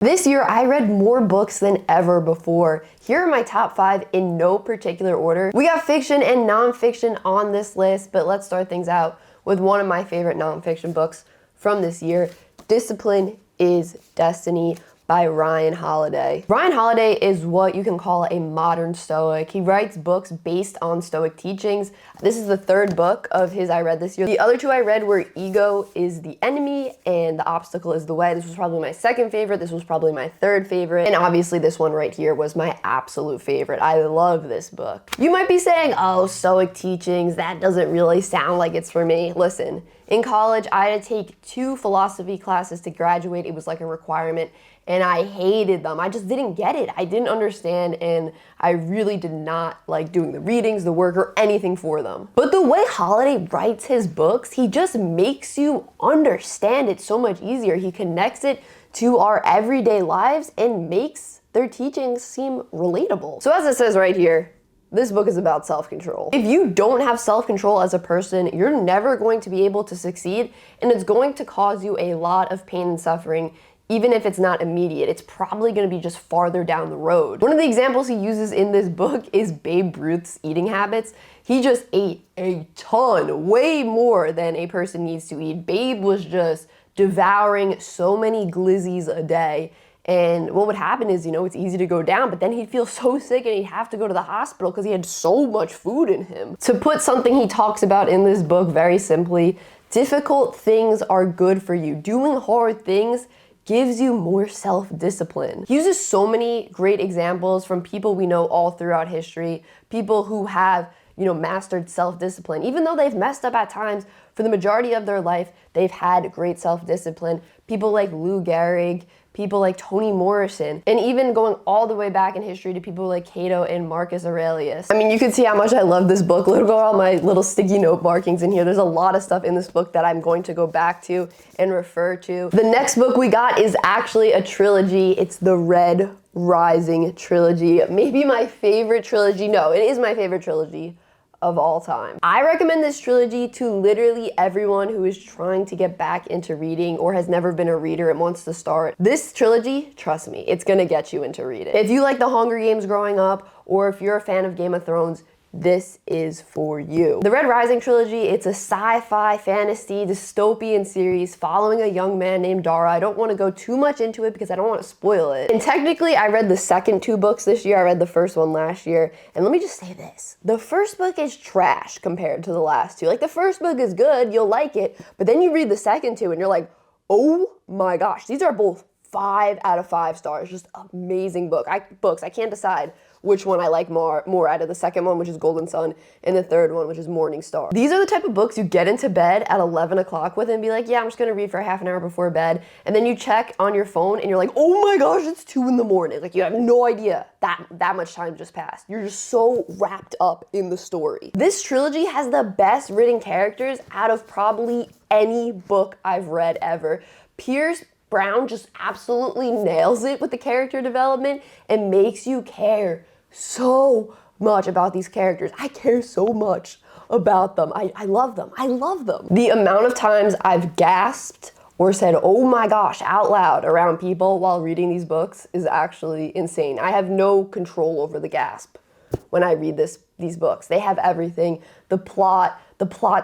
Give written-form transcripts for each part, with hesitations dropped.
This year, I read more books than ever before. Here are my top 5 in no particular order. We got fiction and nonfiction on this list, but let's start things out with one of my favorite nonfiction books from this year, Discipline is Destiny by Ryan Holiday. Ryan Holiday is what you can call a modern Stoic. He writes books based on Stoic teachings. This is the 3rd book of his I read this year. The other 2 I read were Ego is the Enemy and The Obstacle is the Way. This was probably my 2nd favorite. This was probably my 3rd favorite. And obviously this one right here was my absolute favorite. I love this book. You might be saying, oh, Stoic teachings, that doesn't really sound like it's for me. Listen, in college, I had to take 2 philosophy classes to graduate. It was like a requirement. And I hated them. I just didn't get it. I didn't understand, and I really did not like doing the readings, the work, or anything for them. But the way Holiday writes his books, he just makes you understand it so much easier. He connects it to our everyday lives and makes their teachings seem relatable. So as it says right here, this book is about self-control. If you don't have self-control as a person, you're never going to be able to succeed, and it's going to cause you a lot of pain and suffering. Even if it's not immediate, it's probably gonna be just farther down the road. One of the examples he uses in this book is Babe Ruth's eating habits. He just ate a ton, way more than a person needs to eat. Babe was just devouring so many glizzies a day. And what would happen is, it's easy to go down, but then he'd feel so sick and he'd have to go to the hospital because he had so much food in him. To put something he talks about in this book very simply, difficult things are good for you. Doing hard things gives you more self-discipline. He uses so many great examples from people we know all throughout history, people who have, mastered self-discipline. Even though they've messed up at times, for the majority of their life, they've had great self-discipline. People like Lou Gehrig, people like Toni Morrison, and even going all the way back in history to people like Cato and Marcus Aurelius. I mean, you can see how much I love this book. Look at all my little sticky note markings in here. There's a lot of stuff in this book that I'm going to go back to and refer to. The next book we got is actually a trilogy. It's the Red Rising trilogy. Maybe my favorite trilogy. No, it is my favorite trilogy of all time. I recommend this trilogy to literally everyone who is trying to get back into reading or has never been a reader and wants to start. This trilogy, trust me, it's gonna get you into reading. If you like the Hunger Games growing up, or if you're a fan of Game of Thrones, this is for you. The Red Rising trilogy, it's a sci-fi, fantasy, dystopian series following a young man named Dara. I don't want to go too much into it because I don't want to spoil it. And technically, I read the second 2 books this year. I read the first one last year. And let me just say this. The first book is trash compared to the last 2. Like, the first book is good, you'll like it, but then you read the second 2 and you're like, oh my gosh, these are both 5 out of 5 stars. Just amazing books. I can't decide which one I like more out of the second one, which is Golden Sun, and the third one, which is Morning Star. These are the type of books you get into bed at 11 o'clock with and be like, yeah, I'm just gonna read for half an hour before bed. And then you check on your phone and you're like, oh my gosh, it's 2 in the morning. Like, you have no idea that much time just passed. You're just so wrapped up in the story. This trilogy has the best written characters out of probably any book I've read ever. Pierce Brown just absolutely nails it with the character development and makes you care so much about these characters. I care so much about them. I love them. I love them. The amount of times I've gasped or said, oh my gosh, out loud around people while reading these books is actually insane. I have no control over the gasp when I read these books. They have everything. The plot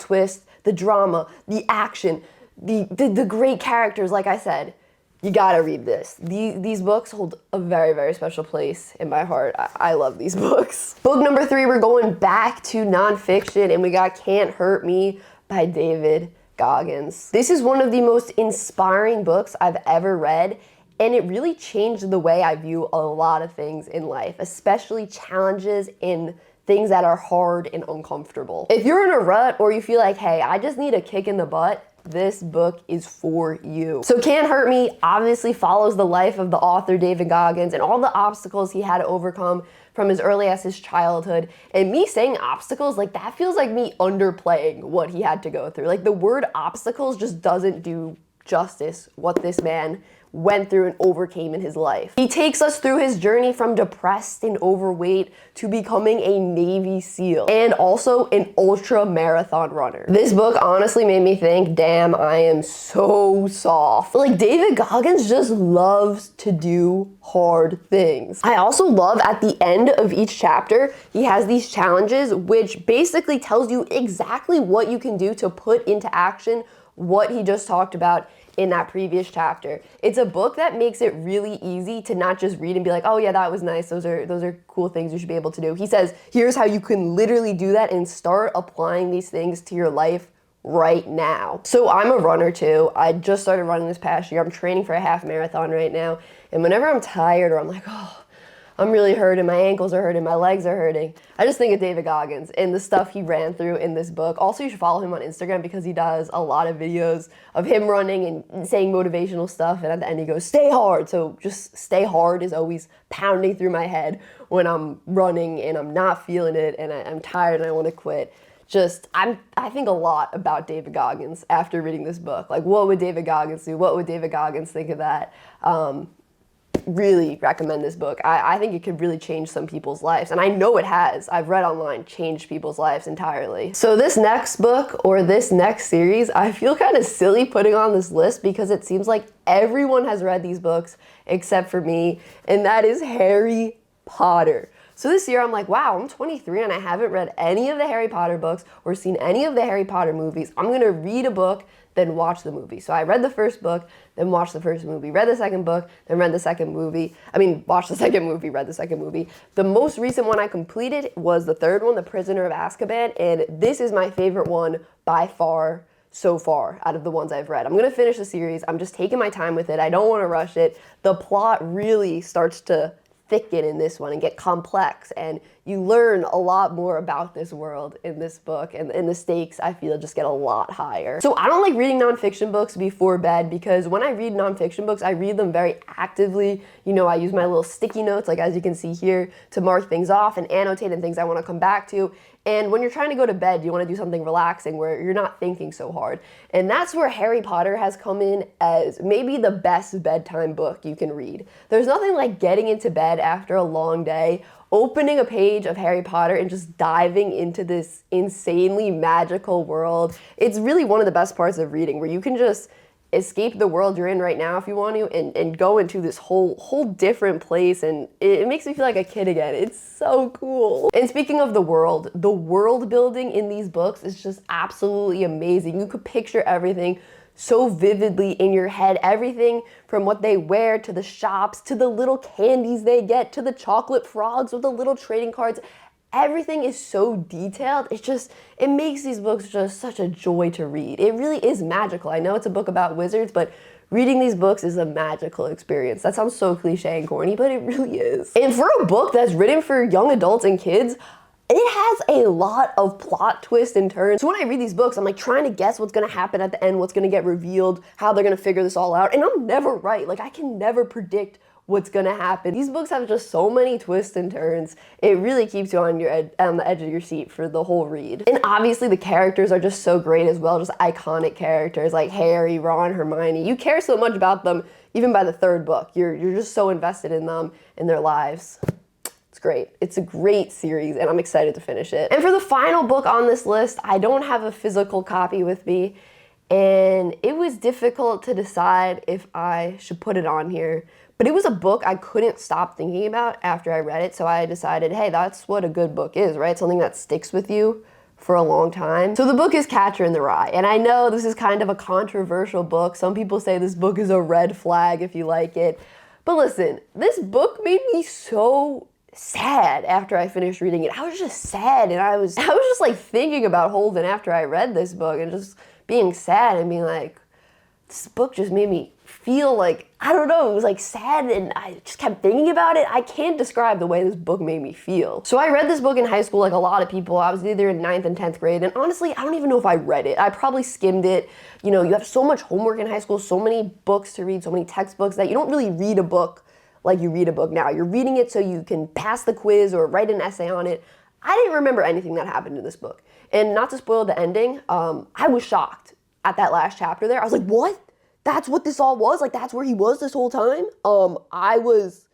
twist, the drama, the action, the great characters, like I said. You gotta read this. These books hold a very, very special place in my heart. I love these books. Book number 3, we're going back to nonfiction, and we got Can't Hurt Me by David Goggins. This is one of the most inspiring books I've ever read, and it really changed the way I view a lot of things in life, especially challenges in things that are hard and uncomfortable. If you're in a rut or you feel like, hey, I just need a kick in the butt, this book is for you. So Can't Hurt Me obviously follows the life of the author David Goggins and all the obstacles he had to overcome from as early as his childhood. And me saying obstacles, like, that feels like me underplaying what he had to go through. Like, the word obstacles just doesn't do justice what this man went through and overcame in his life. He takes us through his journey from depressed and overweight to becoming a Navy SEAL and also an ultra marathon runner. This book honestly made me think, damn, I am so soft. Like, David Goggins just loves to do hard things. I also love at the end of each chapter, he has these challenges which basically tells you exactly what you can do to put into action what he just talked about in that previous chapter. It's a book that makes it really easy to not just read and be like, oh yeah, that was nice. Those are cool things you should be able to do. He says, here's how you can literally do that and start applying these things to your life right now. So I'm a runner too. I just started running this past year. I'm training for a half marathon right now. And whenever I'm tired or I'm like, oh, I'm really hurting, my ankles are hurting, my legs are hurting, I just think of David Goggins and the stuff he ran through in this book. Also, you should follow him on Instagram because he does a lot of videos of him running and saying motivational stuff, and at the end he goes, stay hard. So just stay hard is always pounding through my head when I'm running and I'm not feeling it and I'm tired and I want to quit. I think a lot about David Goggins after reading this book. Like, what would David Goggins do? What would David Goggins think of that? Really recommend this book. I think it could really change some people's lives, and I know it has. I've read online, changed people's lives entirely. So this next book or this next series, I feel kind of silly putting on this list because it seems like everyone has read these books except for me, and that is Harry Potter. So this year I'm like, wow, I'm 23 and I haven't read any of the Harry Potter books or seen any of the Harry Potter movies. I'm gonna read a book, then watch the movie. So I read the first book, then watched the first movie, read the second book, then read the second movie. Watched the second movie, read the second movie. The most recent one I completed was the third one, The Prisoner of Azkaban, and this is my favorite one by far so far out of the ones I've read. I'm gonna finish the series. I'm just taking my time with it. I don't wanna rush it. The plot really starts to thicken in this one and get complex, and you learn a lot more about this world in this book, and the stakes, I feel, just get a lot higher. So I don't like reading nonfiction books before bed because when I read nonfiction books, I read them very actively. You know, I use my little sticky notes, like as you can see here, to mark things off and annotate and things I want to come back to. And when you're trying to go to bed, you want to do something relaxing where you're not thinking so hard. And that's where Harry Potter has come in as maybe the best bedtime book you can read. There's nothing like getting into bed after a long day, opening a page of Harry Potter and just diving into this insanely magical world. It's really one of the best parts of reading, where you can just escape the world you're in right now if you want to and go into this whole different place, and it makes me feel like a kid again. It's so cool. And speaking of the world building in these books is just absolutely amazing. You could picture everything so vividly in your head, everything from what they wear to the shops to the little candies they get to the chocolate frogs with the little trading cards. Everything is so detailed. It makes these books just such a joy to read. It really is magical. I know it's a book about wizards, but reading these books is a magical experience. That sounds so cliche and corny, but it really is. And for a book that's written for young adults and kids, it has a lot of plot twists and turns. So when I read these books, I'm like trying to guess what's gonna happen at the end, what's gonna get revealed, how they're gonna figure this all out, and I'm never right. Like, I can never predict what's gonna happen. These books have just so many twists and turns. It really keeps you on the edge of your seat for the whole read. And obviously the characters are just so great as well, just iconic characters like Harry, Ron, Hermione. You care so much about them even by the third book. You're just so invested in them and their lives. It's great. It's a great series and I'm excited to finish it. And for the final book on this list, I don't have a physical copy with me, and it was difficult to decide if I should put it on here. But it was a book I couldn't stop thinking about after I read it, so I decided, hey, that's what a good book is, right? Something that sticks with you for a long time. So the book is Catcher in the Rye, and I know this is kind of a controversial book. Some people say this book is a red flag if you like it. But listen, this book made me so sad after I finished reading it. I was just sad, and I was just like thinking about Holden after I read this book and just being sad and being like, this book just made me feel like, I don't know, it was like sad, and I just kept thinking about it. I can't describe the way this book made me feel. So I read this book in high school like a lot of people. I was either in 9th and 10th grade, and honestly, I don't even know if I read it. I probably skimmed it. You know, you have so much homework in high school, so many books to read, so many textbooks, that you don't really read a book like you read a book now. You're reading it so you can pass the quiz or write an essay on it. I didn't remember anything that happened in this book. And not to spoil the ending, I was shocked at that last chapter there. I was like, what? that's what this all was? Like, that's where he was this whole time? I was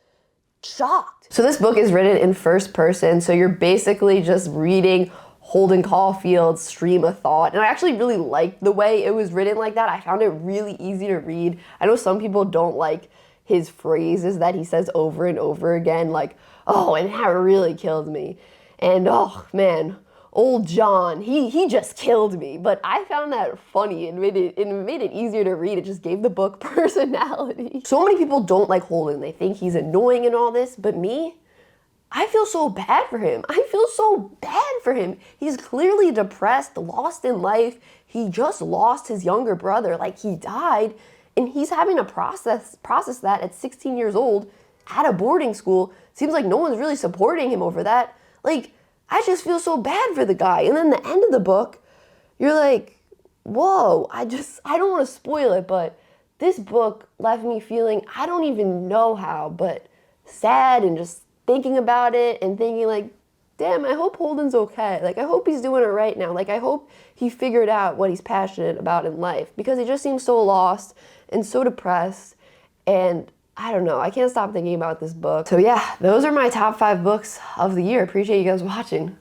shocked. So this book is written in first person, so you're basically just reading Holden Caulfield's stream of thought. And I actually really liked the way it was written like that. I found it really easy to read. I know some people don't like his phrases that he says over and over again, like, oh, and that really killed me. And oh man, old John, he just killed me. But I found that funny and made it easier to read. It just gave the book personality. So many people don't like Holden. They think he's annoying and all this, but me, I feel so bad for him. I feel so bad for him. He's clearly depressed, lost in life. He just lost his younger brother, like he died, and he's having to process that at 16 years old at a boarding school. Seems like no one's really supporting him over that. Like, I just feel so bad for the guy. And then the end of the book, you're like, whoa, I don't want to spoil it, but this book left me feeling, I don't even know how, but sad, and just thinking about it and thinking like, damn, I hope Holden's okay. Like, I hope he's doing it right now. Like, I hope he figured out what he's passionate about in life, because he just seems so lost and so depressed. And I don't know, I can't stop thinking about this book. So yeah, those are my top 5 books of the year. Appreciate you guys watching.